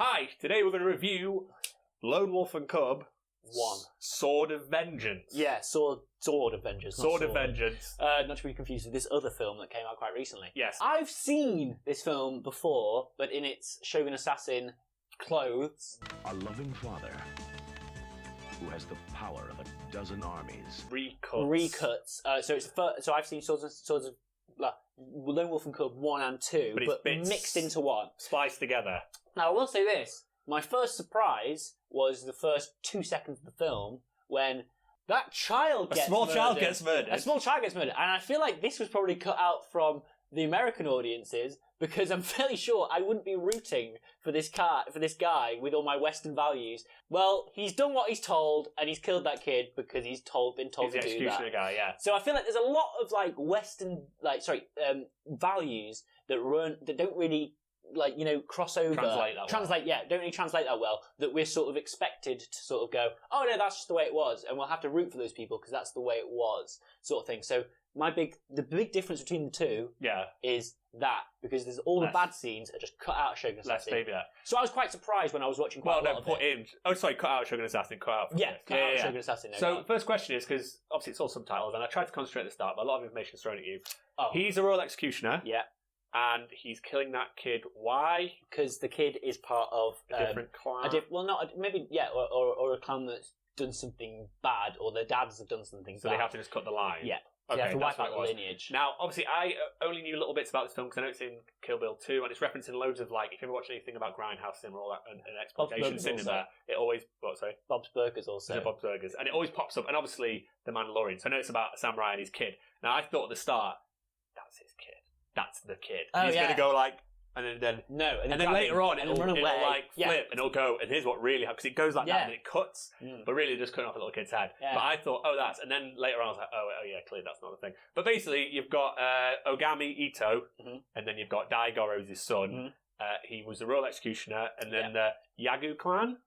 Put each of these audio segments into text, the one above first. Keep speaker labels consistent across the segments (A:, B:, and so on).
A: Hi, today we're going to review Lone Wolf and Cub
B: 1.
A: Sword of Vengeance.
B: Yeah, Sword of Vengeance.
A: Sword of Vengeance.
B: Not to be confused with this other film that came out quite recently.
A: Yes.
B: I've seen this film before, but in its Shogun Assassin clothes.
C: A loving father who has the power of a dozen armies.
A: Recuts.
B: So I've seen Swords of Lone Wolf and Cub 1 and 2,
A: but it's
B: mixed into one.
A: Spliced together.
B: Now, I will say this. My first surprise was the first 2 seconds of the film when that child gets murdered.
A: A small child gets murdered.
B: A small child gets murdered. And I feel like this was probably cut out from the American audiences because I'm fairly sure I wouldn't be rooting for this guy with all my Western values. Well, he's done what he's told and he's killed that kid because he's been told to do that.
A: He's the executioner guy, yeah.
B: So I feel like there's a lot of Western values that don't really cross over. Don't really translate that well, that we're sort of expected to sort of go, oh no, that's just the way it was, and we'll have to root for those people because that's the way it was, sort of thing. So the big difference between the two is that, because there's all the bad scenes are just cut out of Shogun Assassin.
A: Let's baby that.
B: So I was quite surprised when I was watching cut out
A: Shogun Assassin, cut out.
B: Shogun Assassin.
A: So first question is, because obviously it's all subtitles, and I tried to concentrate at the start, but a lot of information is thrown at you.
B: Oh.
A: He's a royal executioner.
B: Yeah.
A: And he's killing that kid. Why?
B: Because the kid is part of
A: a different clan.
B: Or a clan that's done something bad, or their dads have done something bad.
A: So they have to just cut the line.
B: Yeah.
A: Okay,
B: they have to wipe out the lineage.
A: Now, obviously, I only knew little bits about this film because I know it's in Kill Bill 2, and it's referencing loads of, if you ever watch anything about Grindhouse cinema or that, and exploitation cinema, it always... What, sorry?
B: Bob's Burgers also.
A: Bob's Burgers. And it always pops up, and obviously, The Mandalorian. So I know it's about a samurai and his kid. Now, I thought at the start, that's his kid. That's the kid.
B: Oh,
A: he's going to go and then later on it'll
B: run away.
A: Flip and it'll go, and here's what really happens, because it goes like that and it cuts, but really just cutting off a little kid's head. Yeah. But I thought, and then later on I was like, oh yeah, clearly that's not the thing. But basically you've got Ogami Ito, and then you've got Daigoro's his son. He was the royal executioner, and then the Yagu clan,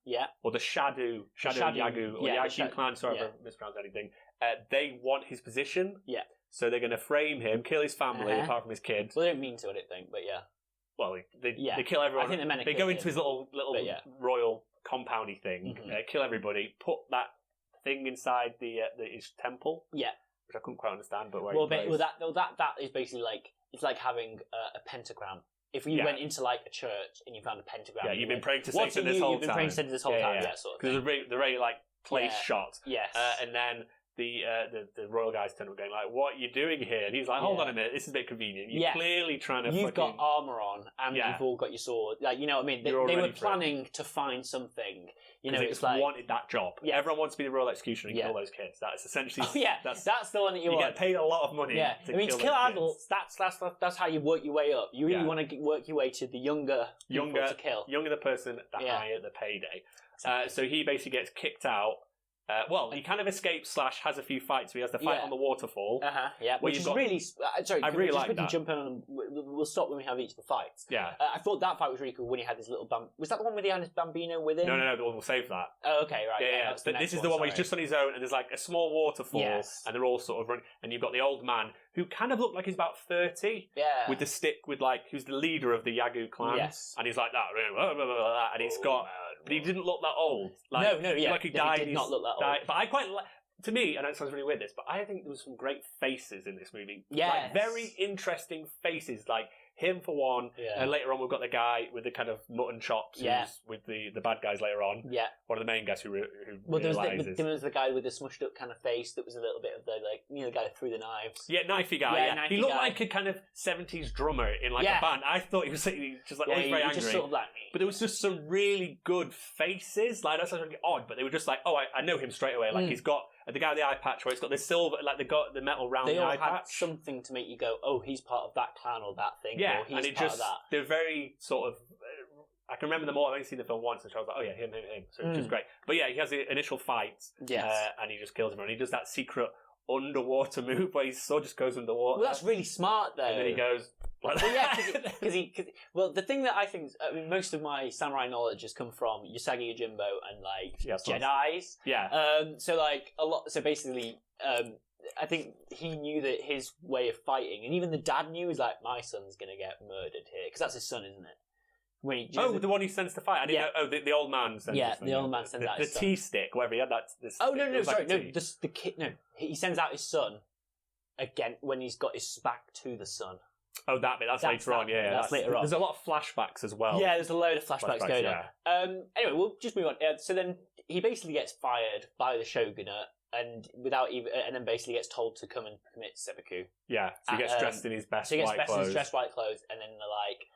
A: or the Shadow Yagu, or Yagu clan, sorry if I mispronounced anything. They want his position. Yeah. So they're going to frame him, kill his family, apart from his kid.
B: Well, they don't mean to, I don't think, but yeah.
A: Well, they kill everyone.
B: I think
A: they go into his little royal compoundy thing, kill everybody, put that thing inside his temple. Yeah. Which I couldn't quite understand, but
B: that is basically it's like having a pentagram. If you went into a church and you found a pentagram,
A: you've been praying to Satan this whole time.
B: You've been praying to Satan this whole time, sort of thing.
A: Because the very place shot.
B: Yes.
A: And then the royal guys turn up going what are you doing here? And he's like, hold on a minute, this is a bit convenient. You're clearly trying to
B: You've got armour on and you've all got your sword. You know what I mean? They were planning to find something.
A: It's wanted that job. Yeah. Everyone wants to be the royal executioner and kill those kids. That's essentially...
B: that's the one that you want.
A: You get paid a lot of money
B: to kill adults, that's how you work your way up. You really want to work your way to the younger people to kill.
A: Younger the person, the higher the payday. Exactly. So he basically gets kicked out. He kind of escapes / has a few fights. So he has the fight on the waterfall.
B: Which is really... Sorry,
A: I really like that.
B: Jump in on, we'll stop when we have each of the fights.
A: Yeah.
B: I thought that fight was really cool when he had his little... Was that the one with the Bambino with him?
A: No, we'll save that.
B: Oh, okay, right.
A: Yeah. But this is the one where he's just on his own, and there's a small waterfall, and they're all sort of running, and you've got the old man, who kind of looked like he's about 30, with the stick, who's the leader of the Yagu clan, and he's like that, and he's got... But he didn't look that old. Like he died.
B: He did not look that old.
A: But I quite like... To me, I know it sounds really weird, but I think there was some great faces in this movie.
B: Yes.
A: Very interesting faces. Him for one, and later on we've got the guy with the kind of mutton chops who's with the bad guys later on. Yeah. One of the main guys who realises.
B: There was the guy with the smushed up kind of face that was a little bit of the guy that threw the knives.
A: Yeah, knifey guy, He looked like a kind of 70s drummer in a band. I thought he was just always very angry.
B: Just sort of
A: but there was just some really good faces. That sounds really odd, but they were just I know him straight away. He's got the guy with the eye patch, where he's got the silver, they got the metal round the eye patch. They all had
B: something to make you go, oh, he's part of that clan or that thing.
A: Yeah,
B: or he's
A: and it
B: part of that.
A: They're very sort of... I can remember them all. I've only seen the film once, and so I was like, oh yeah, him. So it's just great. But yeah, he has the initial fight, and he just kills him, and he does that secret underwater move where his sword just goes underwater.
B: Well, that's really smart, though.
A: And then he goes...
B: Well, the thing that I think, most of my samurai knowledge has come from Usagi Yojimbo and Jedi's.
A: Yeah.
B: So basically, I think he knew that his way of fighting, and even the dad knew, he's like, my son's gonna get murdered here, because that's his son, isn't it?
A: The one he sends to fight. I didn't know. Oh, the old man sends.
B: Yeah, the old man sends out his son.
A: The tea stick, whatever he had.
B: The kid. No, he sends out his son again when he's got his back to the sun.
A: Oh, that bit. That's later on. Yeah,
B: that's later on.
A: There's a lot of flashbacks as well.
B: Yeah, there's a load of flashbacks going on. Anyway, we'll just move on. So then he basically gets fired by the shogunate, and then basically gets told to come and commit seppuku.
A: Yeah, so he gets dressed in his best white clothes.
B: In his dressed white clothes, and then they're like...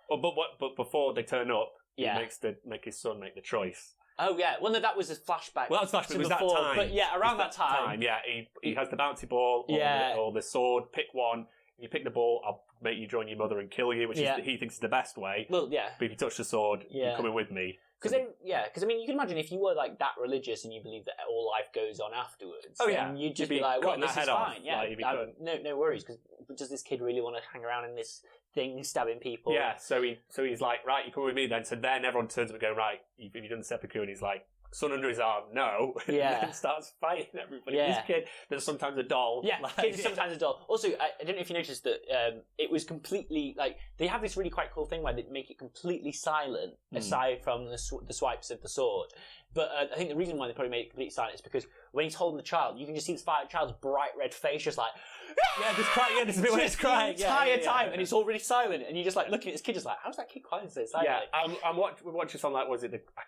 A: But before they turn up, he make his son make the choice.
B: Oh, yeah. Well, no, that was a flashback.
A: Well, that was flashback. It was that time.
B: But yeah, around that time.
A: Yeah, he has the bouncy ball or the sword. Pick one. If you pick the ball, I'll make you join your mother and kill you, which he thinks is the best way.
B: Well, yeah.
A: But if you touch the sword, you're coming with me.
B: Because I mean, you can imagine if you were like that religious and you believe that all life goes on afterwards.
A: Oh yeah,
B: you'd just be like, "Well, this is fine." Yeah,
A: like,
B: no worries. Because does this kid really want to hang around in this thing, stabbing people?
A: Yeah. So he's like, "Right, you come with me then." So then everyone turns up and go, "Right, have you done the seppuku?" And he's like, son under his arm, no.
B: Yeah.
A: And then starts fighting everybody.
B: Yeah.
A: This kid, there's sometimes a doll.
B: Yeah, kid is sometimes a doll. Also, I don't know if you noticed that it was completely, like, they have this really quite cool thing where they make it completely silent, aside from the swipes of the sword. But I think the reason why they probably made it completely silent is because when he's holding the child, you can just see the child's bright red face just like...
A: There's a bit where it's crying.
B: The entire time, and it's all really silent, and you're just like looking at this kid, just like, how's that kid crying so silently?
A: Yeah, we're watching something like, I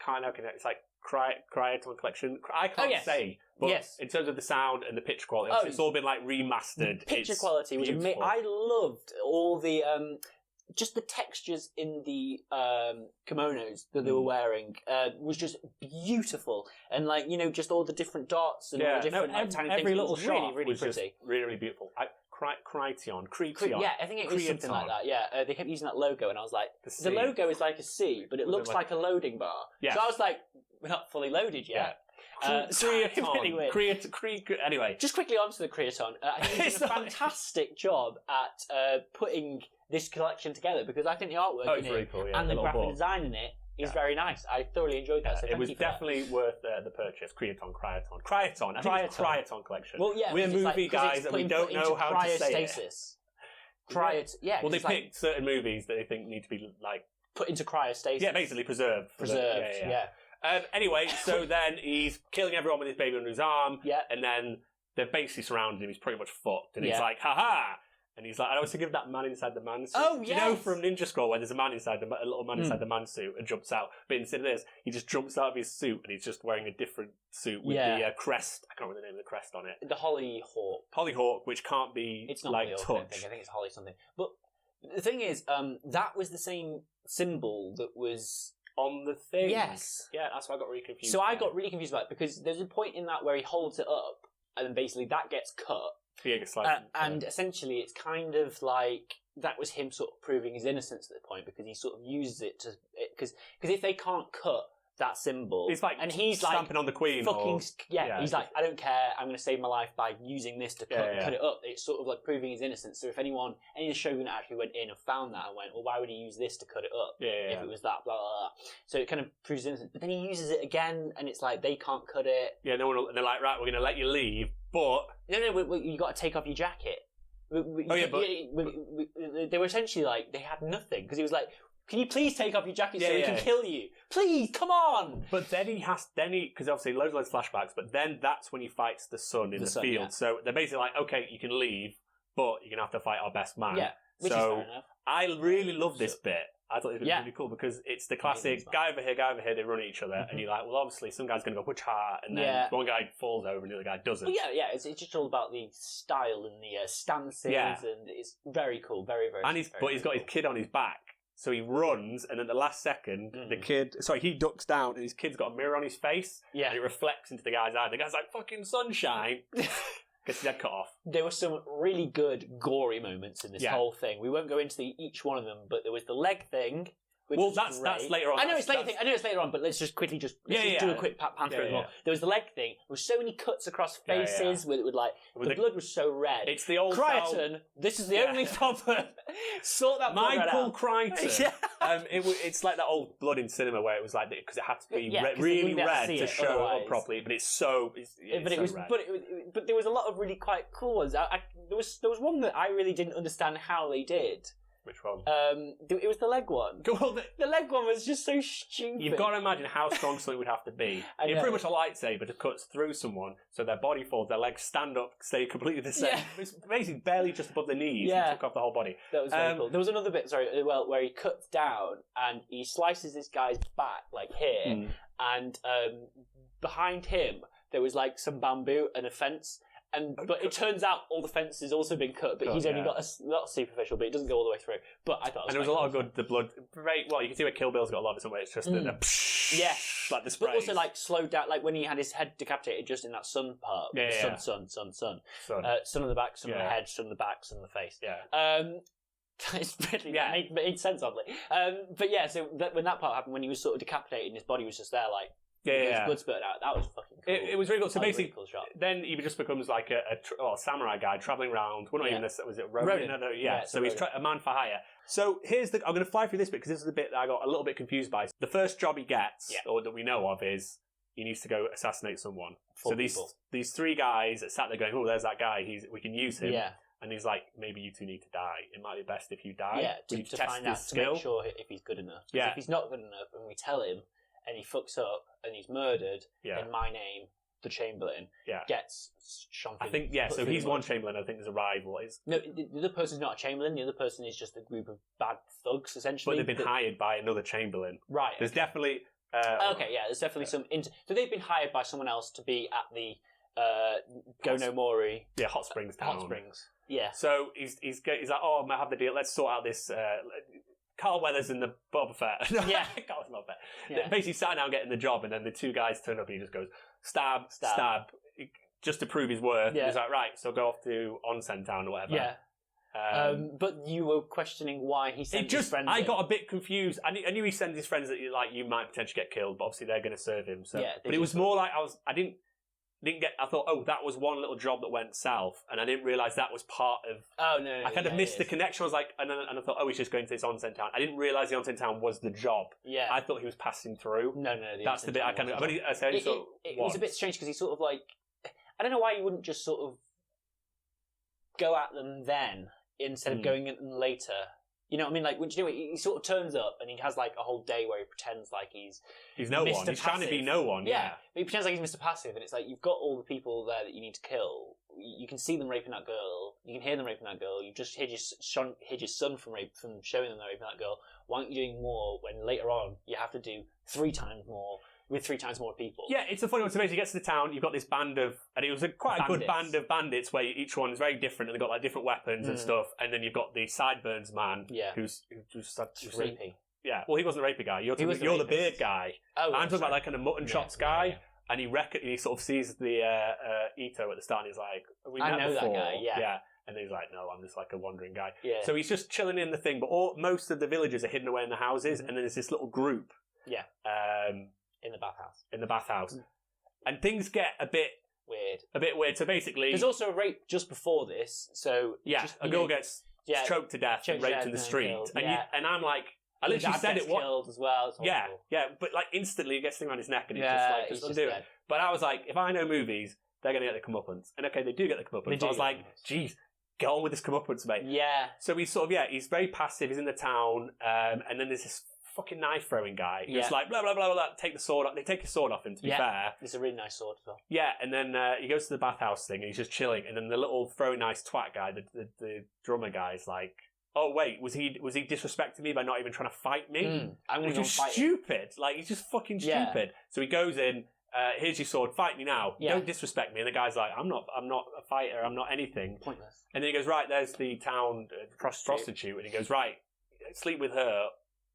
A: can't know, it's like Cryaton Collection. I can't say, but in terms of the sound and the picture quality, it's all been like remastered.
B: Picture quality was amazing. I loved all the just the textures in the kimonos that they were wearing was just beautiful, and like just all the different dots and all the different tiny things.
A: Every little shot
B: really
A: was
B: pretty,
A: just really beautiful. Cryaton.
B: Yeah, I think it was something like that. Yeah, they kept using that logo, and I was like, the logo is like a C, but it looks like a loading bar. Yeah. So I was like, we're not fully loaded yet.
A: Anyway,
B: just quickly onto the Creaton. I think he's done a fantastic job at putting this collection together, because I think the artwork in it and the graphic design in it is very nice. I thoroughly enjoyed that. So
A: it was definitely worth the purchase. Cryaton. I think it's Cryaton collection.
B: Well, yeah,
A: we're movie guys and we don't know how to say it.
B: Well,
A: they picked certain movies that they think need to be like
B: put into cryostasis.
A: Yeah, basically preserved. Anyway, so then he's killing everyone with his baby under his arm.
B: Yeah.
A: And then they're basically surrounded him. He's pretty much fucked. And he's like, ha! And he's like, I was thinking of that man inside the man suit.
B: Oh,
A: yes! You know from Ninja Scroll where there's a little man inside the man suit and jumps out. But instead of this, he just jumps out of his suit and he's just wearing a different suit with the crest. I can't remember the name of the crest on it.
B: The Hollyhawk.
A: Hollyhawk, which can't be
B: it's not
A: like
B: touched.
A: I
B: think it's Holly something. But the thing is, that was the same symbol that was...
A: on the thing.
B: Yes.
A: Yeah, that's why I got really confused.
B: So I got really confused about it, because there's a point in that where he holds it up, and then basically that gets cut. And essentially it's kind of like that was him sort of proving his innocence at the point, because he sort of uses it to... Because if they can't cut that symbol...
A: It's like and he's stamping on the Queen.
B: He's like, I don't care, I'm going to save my life by using this to cut it up. It's sort of like proving his innocence. So if any of the shogun actually went in and found that and went, well, why would he use this to cut it up if it was that, blah, blah, blah. So it kind of proves his innocence. But then he uses it again, and it's like, they can't cut it.
A: Yeah, no one will, and they're like, right, we're going to let you leave, but...
B: No, you got to take off your jacket. They were essentially like, they had nothing, because he was like, can you please take off your jacket so we can kill you? Please, come on!
A: But then because obviously loads of flashbacks, but then that's when he fights the son in the field. Yeah. So they're basically like, okay, you can leave, but you're going to have to fight our best man.
B: Yeah, which is fair enough.
A: I really love this bit. I thought it was really cool, because it's the classic guy over here, they run at each other, and you're like, well, obviously some guy's going to go, which heart, and then one guy falls over and the other guy doesn't.
B: Well, it's just all about the style and the stances, and it's very cool, very, very
A: But he's got his kid on his back, so he runs, and at the last second, he ducks down, and his kid's got a mirror on his face, and it reflects into the guy's eye. The guy's like, fucking sunshine! Gets his head cut off.
B: There were some really good gory moments in this whole thing. We won't go into each one of them, but there was the leg thing.
A: That's later on.
B: I know it's later on, but let's just quickly do a quick pan through it all. There was the leg thing. There were so many cuts across faces with the blood was so red.
A: It's the old
B: Crichton. This is the only problem. Sort that blood
A: Michael Crichton. It's like that old blood in cinema where it was like, because it had to be really red to show it up properly. But it's so red.
B: But there was a lot of really quite cool ones. There was one that I really didn't understand how they did.
A: Which one?
B: It was the leg one. The leg one was just so stupid.
A: You've got to imagine how strong something would have to be. It's pretty much a lightsaber that cuts through someone, so their body falls, their legs stand up, stay completely the same. It's basically barely just above the knees. Yeah. He took off the whole body.
B: That was very cool. There was another bit, where he cuts down and he slices this guy's back, like here, and behind him there was like some bamboo and a fence. But it turns out all the fence has also been cut, but he's only got not superficial, but it doesn't go all the way through. But I thought,
A: and there was a lot of good. The blood, well, you can see where Kill Bill's got a lot of somewhere. It's just like the spray.
B: But also like slowed down, like when he had his head decapitated, just in that sun part. Sun. Sun on the back, sun on the head, sun on the back, sun on the face.
A: Yeah.
B: It's really made sense oddly. But yeah, so when that part happened, when he was sort of decapitated, and his body was just there, like. His blood spurted out. That was fucking cool.
A: It was really cool. So basically, really cool shot. Then he just becomes like a samurai guy traveling around. Well, not even was it Ronin? No, so he's a man for hire. So I'm going to fly through this bit because this is the bit that I got a little bit confused by. The first job he gets, or that we know of, is he needs to go assassinate someone. So these three guys that sat there going, "Oh, there's that guy. We can use him." Yeah. And he's like, maybe you two need to die. It might be best if you die.
B: Yeah, to find out, to make sure if he's good enough. Yeah. If he's not good enough, and we tell him, and he fucks up and he's murdered in my name, the Chamberlain gets shot.
A: I think, so he's one Chamberlain. I think there's a rival.
B: No, the other person's not a Chamberlain. The other person is just a group of bad thugs, essentially.
A: But they've been hired by another Chamberlain.
B: Right.
A: There's definitely...
B: there's definitely some... So they've been hired by someone else to be at the Go-No Mori.
A: Yeah, Hot Springs town.
B: Hot Springs. Yeah.
A: So he's like, oh, I might have the deal. Let's sort out this... Carl Weathers in the Boba Fett.
B: Yeah.
A: Carl's not Fett. Yeah. Basically sat down getting the job, and then the two guys turn up and he just goes, stab, just to prove his worth. Yeah. He's like, right, so go off to Onsen Town or whatever.
B: Yeah. But you were questioning why he sent his friends
A: I got a bit confused. I knew he sent his friends that you might potentially get killed, but obviously they're going to serve him. So. Yeah, but it was more like I didn't get. I thought, that was one little job that went south, and I didn't realise that was part of.
B: Oh no!
A: I kind of missed the connection. I was like, and I thought, he's just going to this onsen town. I didn't realise the onsen town was the job.
B: Yeah.
A: I thought he was passing through.
B: No.
A: That's the bit I kind of.
B: It was a bit strange because he sort of like, I don't know why he wouldn't just sort of go at them then instead of going at them later. You know what I mean? Like, he sort of turns up and he has like a whole day where he pretends like he's
A: no
B: Mr.
A: one. He's trying to be no one. Yeah.
B: But he pretends like he's Mr. Passive, and it's like you've got all the people there that you need to kill. You can see them raping that girl. You can hear them raping that girl. You've just hid your son from showing them they're raping that girl. Why aren't you doing more when later on you have to do 3 times more? With 3 times more people.
A: Yeah, it's a funny one. So basically, he gets to the town, you've got this band of, and it was quite a good band of bandits where each one is very different and they've got like different weapons and stuff. And then you've got the Sideburns man, who's
B: rapey.
A: Yeah, well, he wasn't the rapey guy. You're the beard guy. Oh, I'm talking about that kind of mutton chops guy. Yeah. And he sort of sees the Ito at the start and he's like,
B: I know that guy,
A: yeah. And then he's like, no, I'm just like a wandering guy.
B: Yeah.
A: So he's just chilling in the thing, but most of the villagers are hidden away in the houses, and then there's this little group.
B: Yeah. In the bathhouse. And
A: things get a bit weird. So basically...
B: There's also a rape just before this, so...
A: Yeah, a girl gets choked to death and raped in the street. And I'm like... I literally said it was...
B: killed as well.
A: Yeah, but like instantly he gets thing around his neck and he's just like, But I was like, if I know movies, they're going to get the comeuppance. And okay, they do get the comeuppance. I was like, geez, get on with this comeuppance, mate.
B: Yeah.
A: So he's sort of, he's very passive. He's in the town. And then there's this fucking knife throwing guy who's like blah blah blah blah. Take the sword off. They take his sword off him. To be fair,
B: it's a really nice sword as well.
A: Yeah, and then he goes to the bathhouse thing and he's just chilling. And then the little throwing nice twat guy, the drummer guy, is like, "Oh wait, was he disrespecting me by not even trying to fight me? Which is stupid. Like he's just fucking stupid." So he goes in. Here's your sword. Fight me now. Don't disrespect me. And the guy's like, I'm not a fighter. I'm not anything.
B: Pointless.
A: And then he goes, right, there's the town prostitute. And he goes, right, sleep with her.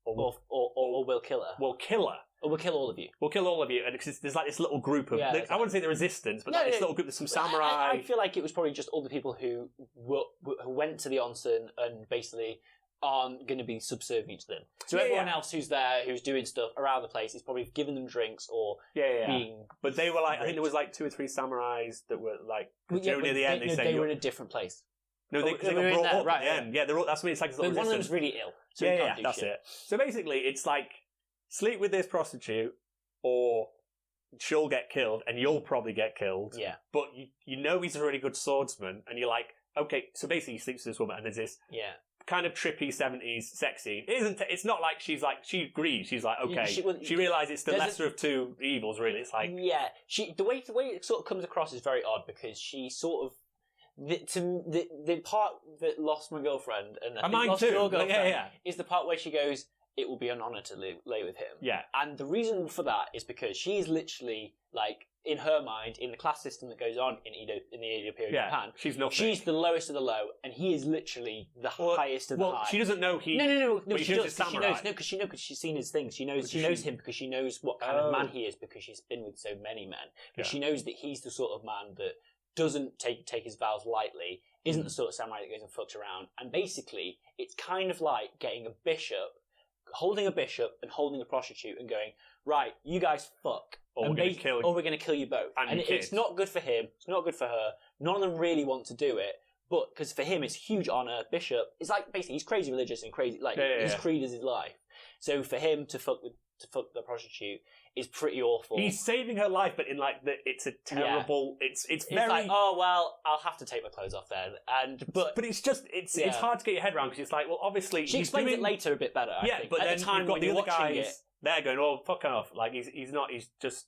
B: Or we'll kill her.
A: We'll kill her.
B: Or we'll kill all of you.
A: We'll kill all of you. And there's like this little group of... I wouldn't say the resistance, but this little group, there's some samurai...
B: I feel like it was probably just all the people who went to the onsen and basically aren't going to be subservient to them. So everyone else who's there, who's doing stuff around the place, is probably giving them drinks or being...
A: But they were like... I think there was like 2 or 3 samurais that were like... near the end,
B: they were in a different place.
A: No, they got brought up at the end. Yeah, that's what it's like.
B: But one of them's really ill. So
A: that's it. So basically, it's like, sleep with this prostitute, or she'll get killed, and you'll probably get killed.
B: Yeah.
A: But you know he's a really good swordsman, and you're like, okay, so basically he sleeps with this woman, and there's this kind of trippy 70s sex scene. It's not like she agrees. She's like, okay. She realises it's the lesser of two evils, really. It's like...
B: Yeah. The way it sort of comes across is very odd because she sort of... The part that lost my girlfriend and I think lost your girlfriend is the part where she goes, it will be an honour to lay with him.
A: Yeah.
B: And the reason for that is because she's literally, like, in her mind, in the class system that goes on in the Edo period of Japan,
A: she's nothing.
B: She's the lowest of the low, and he is literally the highest of the high.
A: Well, she doesn't know he...
B: No,
A: she does.
B: Because she's seen his things. She knows him because she knows what kind of man he is because she's been with so many men. But she knows that he's the sort of man that doesn't take his vows lightly, isn't the sort of samurai that goes and fucks around. And basically, it's kind of like getting holding a bishop and holding a prostitute and going, right, you guys fuck.
A: Or we're going
B: to kill you both.
A: And
B: it's not good for him. It's not good for her. None of them really want to do it. But because for him, it's huge honour. Bishop, it's like basically he's crazy religious and crazy. Like his creed is his life. So for him to fuck the prostitute is pretty awful.
A: He's saving her life, but in like it's a terrible. Yeah. It's very.
B: Like, oh well, I'll have to take my clothes off then. But
A: it's just it's hard to get your head around because it's like, well, obviously
B: she explains it later a bit better. I think.
A: But
B: at
A: then
B: the time
A: you've got
B: when
A: the
B: you're
A: other
B: watching
A: guys. They're going, oh, fuck off. Like, he's not, he's just...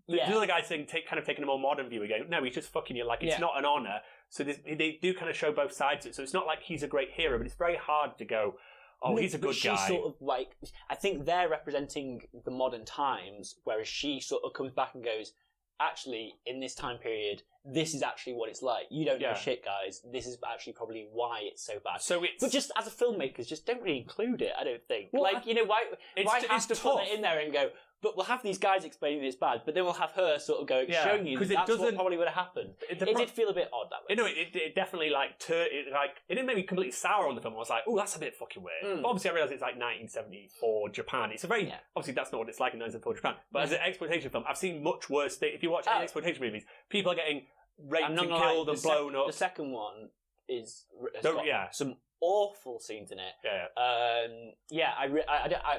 A: The other guy's saying, kind of taking a more modern view again. No, he's just fucking you. Like, it's not an honour. So they do kind of show both sides of it. So it's not like he's a great hero, but it's very hard to go, oh, he's a good guy.
B: She's sort of like... I think they're representing the modern times, whereas she sort of comes back and goes, actually, in this time period, this is actually what it's like. You don't know shit, guys. This is actually probably why it's so bad. But just as a filmmaker, just don't really include it, I don't think. Well, like, why have to put it in there and go, but we'll have these guys explaining it's bad, but then we'll have her sort of going, showing you that's what probably would have happened. It did feel a bit odd that way.
A: You know, it definitely it didn't make me completely sour on the film. I was like, oh, that's a bit fucking weird. But obviously I realise it's like 1974 Japan. It's a very, obviously that's not what it's like in 1974 Japan. But as an exploitation film, I've seen much worse things. If you watch any exploitation movies, people are getting raped and killed and blown up.
B: The second one is some awful scenes in it.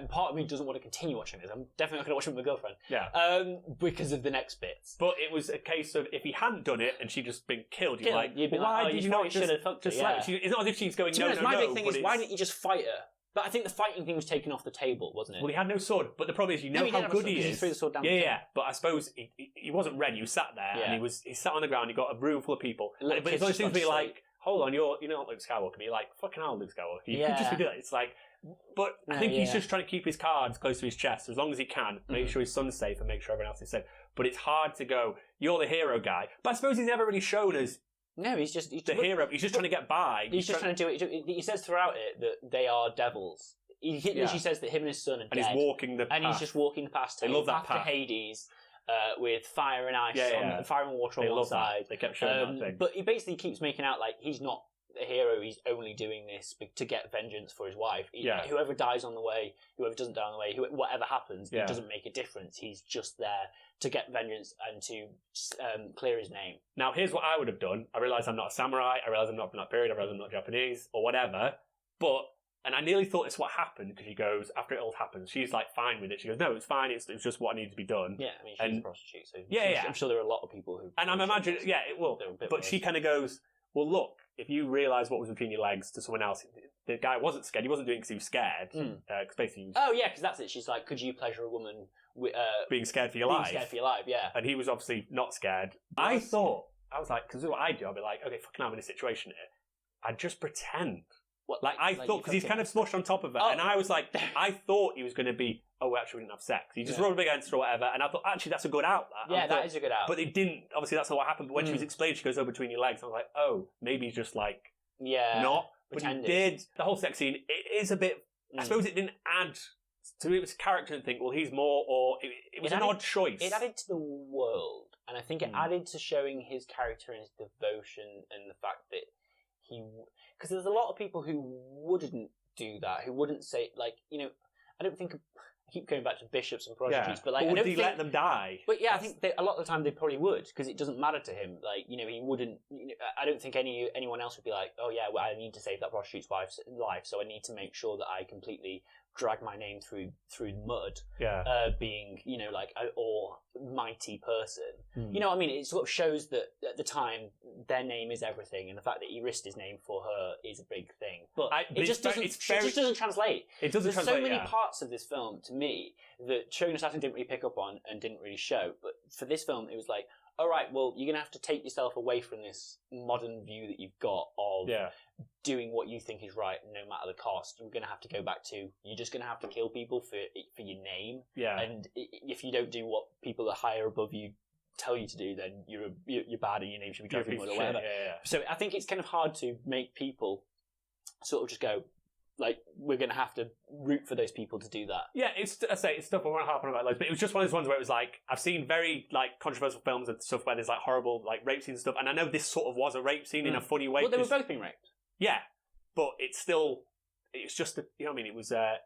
B: Part of me doesn't want to continue watching this. I'm definitely not going to watch it with my girlfriend. Because of the next bits.
A: But it was a case of if he hadn't done it and she'd just been killed, you'd be
B: why did you not just have fucked her?
A: It's not as if she's going, no.
B: My big thing is, why didn't you just fight her? But I think the fighting thing was taken off the table, wasn't it?
A: Well, he had no sword. But the problem is, how good he is.
B: He threw the sword down.
A: But I suppose he wasn't ready. He sat there and he sat on the ground. He got a room full of people. But it's always seems to be like, hold on, you're not Luke Skywalker. But you're like, fucking hell, Luke Skywalker. You could just be doing it. It's like, but I think he's just trying to keep his cards close to his chest as long as he can, make sure his son's safe and make sure everyone else is safe. But it's hard to go, you're the hero guy. But I suppose he's never really shown us.
B: No, he's the
A: hero. He's just trying to get by.
B: He's just trying to do it. He says throughout it that they are devils. She says that him and his son are dead.
A: And he's walking the path.
B: And he's just walking past her.
A: They love that path.
B: To Hades with fire and ice, fire and water on one side.
A: They kept showing that thing.
B: But he basically keeps making out like he's not a hero, he's only doing this to get vengeance for his wife. Whoever dies on the way, whoever doesn't die on the way, whatever happens, it doesn't make a difference. He's just there to get vengeance and to clear his name.
A: Now, here's what I would have done. I realise I'm not a samurai, I realise I'm not from that period, I realise I'm not Japanese, or whatever, and I nearly thought it's what happened, because she goes, after it all happens, she's like fine with it. She goes, no, it's fine, it's just what needed to be done.
B: Yeah, I mean, she's a prostitute, so I'm sure there are a lot of people who...
A: And I'm imagining, it will. But she kind of goes, well, look, if you realise what was between your legs to someone else, the guy wasn't scared. He wasn't doing it because he was scared. Cause basically
B: because that's it. She's like, could you pleasure a woman
A: being scared for your life?
B: Being scared for your life, yeah.
A: And he was obviously not scared. I was like, because what I do, I'll be like, okay, fucking I'm in a situation here. I'd just pretend. I thought, because he's kind of smushed on top of her, and I was like, I thought he was going to be, we actually didn't have sex. He just rubbed against her or whatever, and I thought, actually, that's a good out.
B: That is a good out.
A: But it didn't, obviously that's not what happened, but when she was explained, she goes, between your legs, I was like, maybe he's just like, not. Pretended. But he did. The whole sex scene, it is a bit, I suppose it didn't add to his character and think, well, he's more, or it was an odd choice.
B: It added to the world, and I think it added to showing his character and his devotion, and the fact that because there's a lot of people who wouldn't do that, who wouldn't say, like, I don't think, I keep going back to bishops and prostitutes, but like,
A: would he let them die?
B: But I think a lot of the time they probably would, because it doesn't matter to him. Like, he wouldn't, I don't think anyone else would be like, I need to save that prostitute's wife's life, so I need to make sure that I completely drag my name through mud, being, or mighty person. You know what I mean? It sort of shows that at the time, their name is everything, and the fact that he risked his name for her is a big thing. but it just doesn't translate.
A: It doesn't
B: There's
A: translate.
B: so many parts of this film to me that Shogun Assassin didn't really pick up on and didn't really show. But for this film, it was like, all right, well, you're going to have to take yourself away from this modern view that you've got of doing what you think is right, no matter the cost. You're going to have to go back to, you're just going to have to kill people for your name.
A: Yeah.
B: And if you don't do what people that are higher above you tell you to do, then you're bad and your name should be Trophy Mud or whatever.
A: Yeah.
B: So I think it's kind of hard to make people sort of just go, like, we're going to have to root for those people to do that.
A: Yeah, it's stuff I won't harp on about loads, but it was just one of those ones where it was like, I've seen very, like, controversial films and stuff where there's, like, horrible, like, rape scenes and stuff, and I know this sort of was a rape scene in a funny way.
B: Well, they were both being raped.
A: Yeah, but it's just, you know what I mean?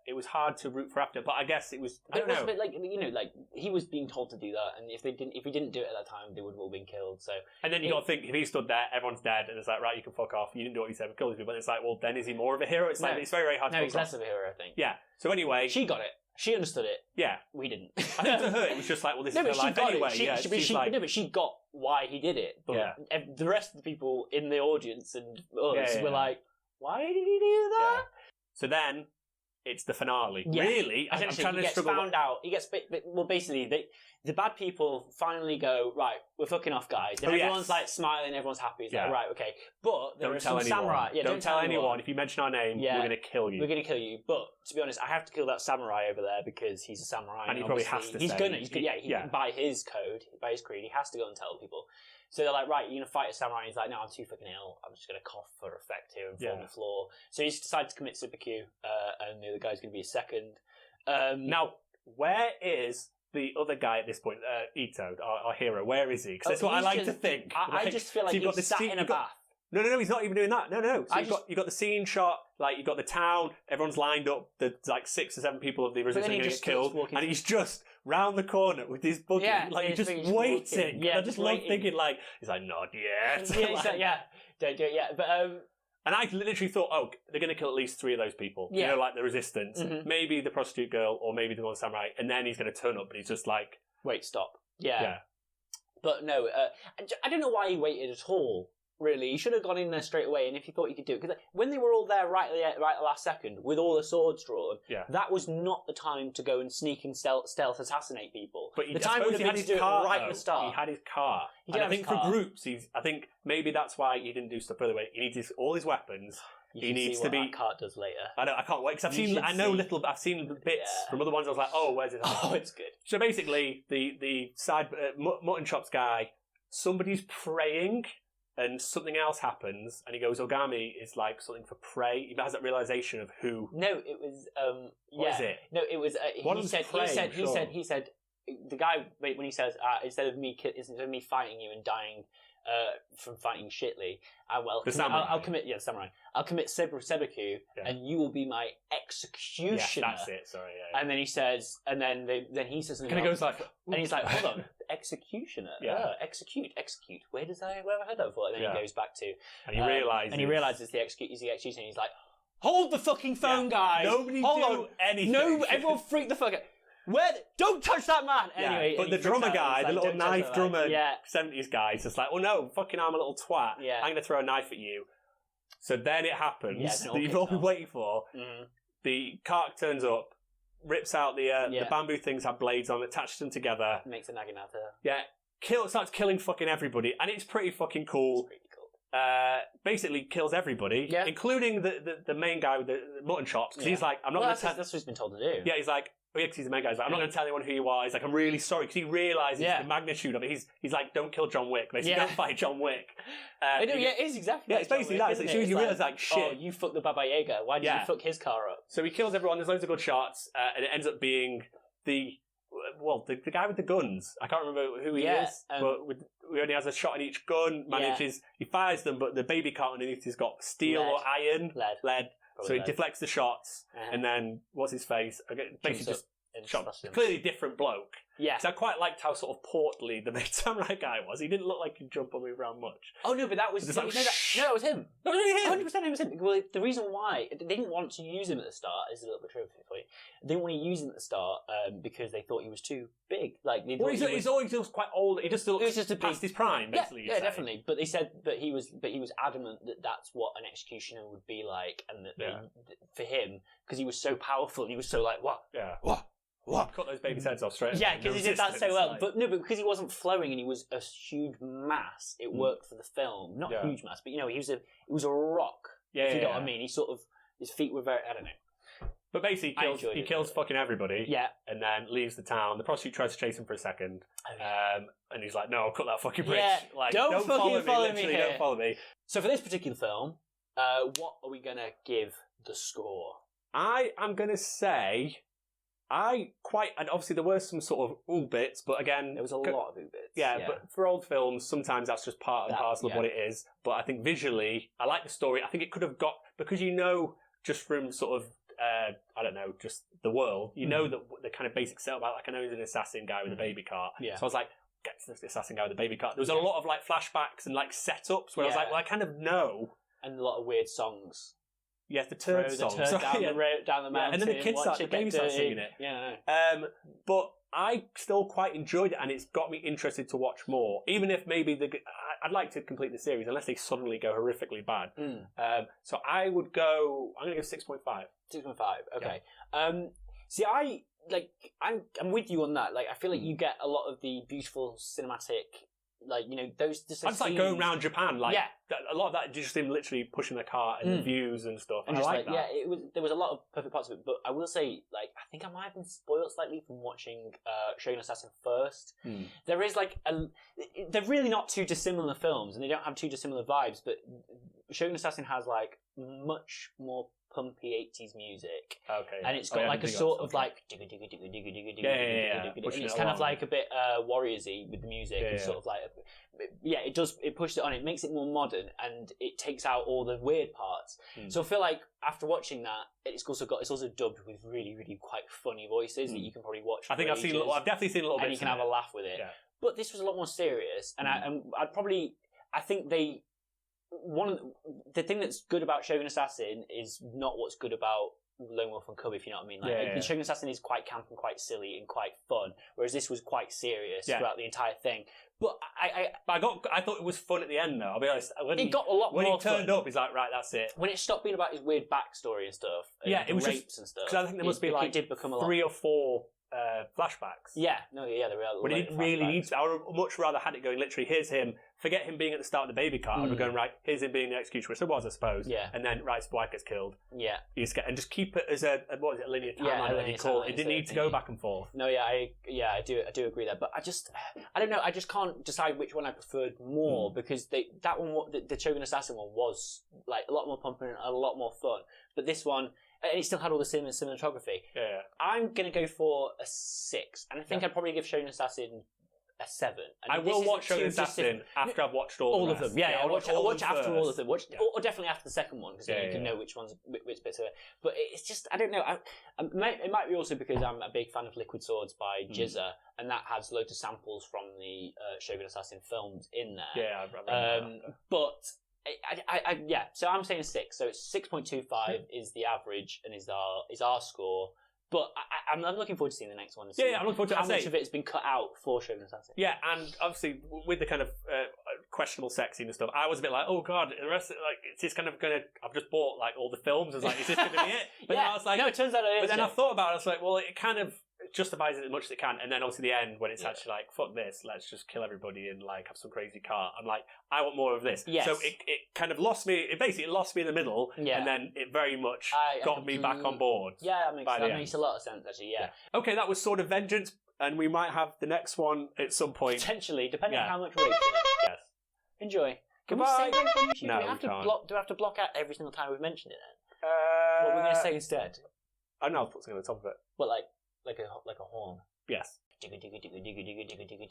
A: It was hard to root for after, but I guess it was, I don't know.
B: But like, you know, like, he was being told to do that, and if he didn't do it at that time, they would have all been killed, so.
A: And then you got to think, if he stood there, everyone's dead, and it's like, right, you can fuck off, you didn't do what you said, kill these people, and it's like, well, then is he more of a hero? It's like, it's very, very hard to
B: No, he's less of a hero, I think.
A: Yeah, so anyway.
B: She got it. She understood it.
A: Yeah.
B: We didn't.
A: I think to her, it was just like, well, this is her life anyway.
B: But she got why he did it, but the rest of the people in the audience and us were like, why did he do that?
A: Yeah. So then, it's the finale.
B: Yeah.
A: Really? I'm trying to struggle.
B: Found out. He gets well. Basically, the bad people finally go, right, we're fucking off, guys. And everyone's like smiling, everyone's happy. It's like, right, okay. But there are some samurai. Yeah,
A: don't tell anyone. If you mention our name, we're going to kill you.
B: We're going to kill you. But to be honest, I have to kill that samurai over there because he's a samurai.
A: And he probably has to.
B: By his code, by his creed, he has to go and tell people. So they're like, right, you're going to fight a samurai. And he's like, no, I'm too fucking ill. I'm just going to cough for effect here and fall on the floor. So he's decided to commit seppuku, and the other guy's going to be a second.
A: Now, where is the other guy at this point, Ito, our hero? Where is he? Because that's what I like to think.
B: I just feel like he's sat in a bath.
A: No, he's not even doing that. No. So you got the scene shot, like, you got the town, everyone's lined up, there's like 6 or 7 people of the resistance are going to get killed, and he's just round the corner with his buggy, like, he's just waiting. Yeah, I just love thinking, like, he's like, not yet.
B: Yeah, he's like, don't do it yet. But,
A: and I literally thought, oh, they're going to kill at least 3 of those people.
B: Yeah.
A: You know, like the resistance, maybe the prostitute girl, or maybe the one samurai, and then he's going to turn up, and he's just like...
B: Wait, stop. Yeah. But no, I don't know why he waited at all. Really, he should have gone in there straight away, and if he thought he could do it, because when they were all there right at the last second with all the swords drawn, that was not the time to go and sneak and stealth assassinate people.
A: But
B: the time was to do it right at the start.
A: He had his car, and I think for groups, I think maybe that's why he didn't do stuff further away. He needs all his weapons.
B: He needs to be. That cart does later.
A: I can't wait because I've seen bits from other ones. I was like, oh, where's it?
B: Oh, it's good.
A: So basically, the side mutton chops guy, somebody's praying. And something else happens, and he goes, Ogami is like something for prey. He has that realization of who.
B: No, it was.
A: What is it?
B: No, it was. He said, the guy when he says instead of me fighting you and dying from fighting shitly, I'll commit samurai. I'll commit seppuku, and you will be my executioner.
A: Yes, that's it. Sorry. Yeah.
B: And then he says, and then he says,
A: and he goes like,
B: and he's like, hold on. Executioner. Execute. Where have I heard that before? And then he goes back to,
A: and he realizes,
B: he's the executioner. And he's like, hold the fucking phone, guys.
A: Nobody do anything.
B: No, everyone freak the fuck out. Don't touch that man. Anyway,
A: but the drummer guy, the little knife drummer, 70s guy, is just like, oh no, fucking I'm a little twat.
B: Yeah.
A: I'm gonna throw a knife at you. So then it happens that you've all been waiting for. The cart turns up. Rips out the bamboo things, have blades on, attaches them together.
B: Makes a naginata.
A: Yeah. Starts killing fucking everybody, and it's pretty fucking cool.
B: It's pretty cool.
A: Basically kills everybody, including the main guy with the mutton chops, because he's like, I'm not going to tell...
B: That's what he's been told to do.
A: Yeah, he's like, because he's the main guy, he's like, I'm not going to tell anyone who you are. He's like, I'm really sorry, because he realises the magnitude of it. He's like, don't kill John Wick. Basically, don't fight John Wick.
B: It is exactly
A: it's basically that. As soon as you realise, like, shit.
B: Oh, you fucked the Baba Yaga. Why did you fuck his car up?
A: So he kills everyone, there's loads of good shots, and it ends up being the guy with the guns. I can't remember who he is, but he only has a shot in each gun, he fires them, but the baby cart underneath has got steel or iron.
B: Lead.
A: So he deflects the shots, and then, what's his face? Basically just Clearly different bloke.
B: Yeah.
A: Because I quite liked how sort of portly the main samurai guy was. He didn't look like he'd jump or move around much.
B: Oh no, but that was...
A: Like,
B: that was him.
A: That was really him.
B: 100% it was him. Well, the reason why they didn't want to use him at the start is a little bit trivial for you. They didn't want to use him at the start because they thought he was too big. Like,
A: he's always quite old. He just looks past his prime, basically.
B: Yeah, definitely. But they said, but he was adamant that that's what an executioner would be like, and that for him, because he was so powerful, and he was so like, what?
A: Yeah. What? Cut those babies' heads off straight.
B: Yeah, because he did that so well. But because he wasn't flowing and he was a huge mass, it worked for the film. Not a huge mass, but he was a rock. Yeah, if you know what I mean. He sort of, his feet were very, I don't know.
A: But basically, he kills fucking everybody.
B: Yeah.
A: And then leaves the town. The prostitute tries to chase him for a second. And he's like, no, I'll cut that fucking bridge.
B: Yeah.
A: Like,
B: don't follow me here.
A: Don't follow me.
B: So for this particular film, what are we going to give the score?
A: I am going to say... and obviously there were some sort of ooh bits, but again...
B: There was a lot of ooh bits.
A: Yeah, but for old films, sometimes that's just part and parcel of what it is. But I think visually, I like the story. I think it could have got... Because just from sort of, I don't know, just the world, know that the kind of basic setup, like I know he's an assassin guy with a baby cart. Yeah. So I was like, get to the assassin guy with a baby cart. There was a lot of like flashbacks and like setups where I was like, well, I kind of know.
B: And a lot of weird songs.
A: Yes, the turd song.
B: Down the mountain.
A: And then the kids start singing it.
B: Yeah.
A: But I still quite enjoyed it, and it's got me interested to watch more. Even if maybe I'd like to complete the series, unless they suddenly go horrifically bad. So I'm going to go 6.5.
B: 6.5. Okay. Yeah. See, I'm with you on that. Like, I feel like you get a lot of the beautiful cinematic. Like, those...
A: I just like going around Japan, like, a lot of that just him literally pushing the cart and the views and stuff. And I like that.
B: Yeah, there was a lot of perfect parts of it, but I will say, like, I think I might have been spoiled slightly from watching Shogun Assassin first. There is, like, they're really not two dissimilar films, and they don't have two dissimilar vibes, but Shogun Assassin has, like, much more pumpy 80s music.
A: Okay.
B: And it's got like a sort of like digga digga digga digga digga digga digga. And it's kind of like a bit Warriors-y with the music and sort of like it pushes it on. It makes it more modern and it takes out all the weird parts. So I feel like after watching that, it's also dubbed with really, really quite funny voices that you can probably watch.
A: I've definitely seen a little bit.
B: And you can have a laugh with it.
A: Yeah.
B: But this was a lot more serious, and I think the thing that's good about Shogun Assassin is not what's good about Lone Wolf and Cub, if you know what I mean. Like, Shogun Assassin is quite camp and quite silly and quite fun, whereas this was quite serious throughout the entire thing. But I thought it was fun at the end, though. I'll be honest. It got a lot more. When he turned up, he's like, right, that's it. When it stopped being about his weird backstory and stuff, and it was rapes and stuff.
A: Because I think there must be like 3 or 4 flashbacks.
B: There were.
A: But it really needs. I would much rather had it going literally. Here's him. Forget him being at the start of the baby car. We're going right. Here's him being the executioner, which it was, I suppose.
B: Yeah.
A: And then his wife gets killed.
B: Yeah.
A: And just keep it as a linear timeline. It didn't need to go back and forth.
B: No, I do agree there. But I don't know. I just can't decide which one I preferred more because the Shogun Assassin one was like a lot more pumping and a lot more fun. But this one. And it still had all the cinematography.
A: Yeah.
B: I'm going to go for a 6. And I think I'd probably give Shogun Assassin a 7. And
A: I will watch Shogun Assassin after I've watched all
B: of them. Yeah, I'll watch after all of them. Or definitely after the second one, because you can know which bits of it. But it's just, I don't know. It might be also because I'm a big fan of Liquid Swords by Jizza, and that has loads of samples from the Shogun Assassin films in there.
A: Yeah, I remember that.
B: But... so I'm saying 6. So it's 6.25 is the average and is our score. But I'm looking forward to seeing the next one.
A: I'm looking forward to
B: how much of it has been cut out for Shogun Assassin. Yeah,
A: and obviously with the kind of questionable sexing and stuff, I was a bit like, oh god, the rest of, like it's just kind of gonna. I've just bought like all the films. I was like, is this gonna be it? But then I was like,
B: no, it turns out it is.
A: But then I thought about it. I was like, well, it kind of justifies it as much as it can, and then obviously the end when it's actually like fuck this, let's just kill everybody and like have some crazy car. I'm like, I want more of this.
B: Yes.
A: So it kind of lost me. It basically lost me in the middle, and then it very much got me back on board.
B: Yeah, that makes a lot of sense actually. Yeah.
A: Okay, that was Sword of Vengeance, and we might have the next one at some point
B: potentially, depending on how much rape in it.
A: Yes.
B: Enjoy. Can
A: Goodbye.
B: we say anything?
A: No,
B: do we have to block out every single time we've mentioned it? Then what we're going to say instead?
A: I know. I'll put something on the top of it.
B: What like a horn?
A: Yes.
B: Digga digga digga digga digga digga digga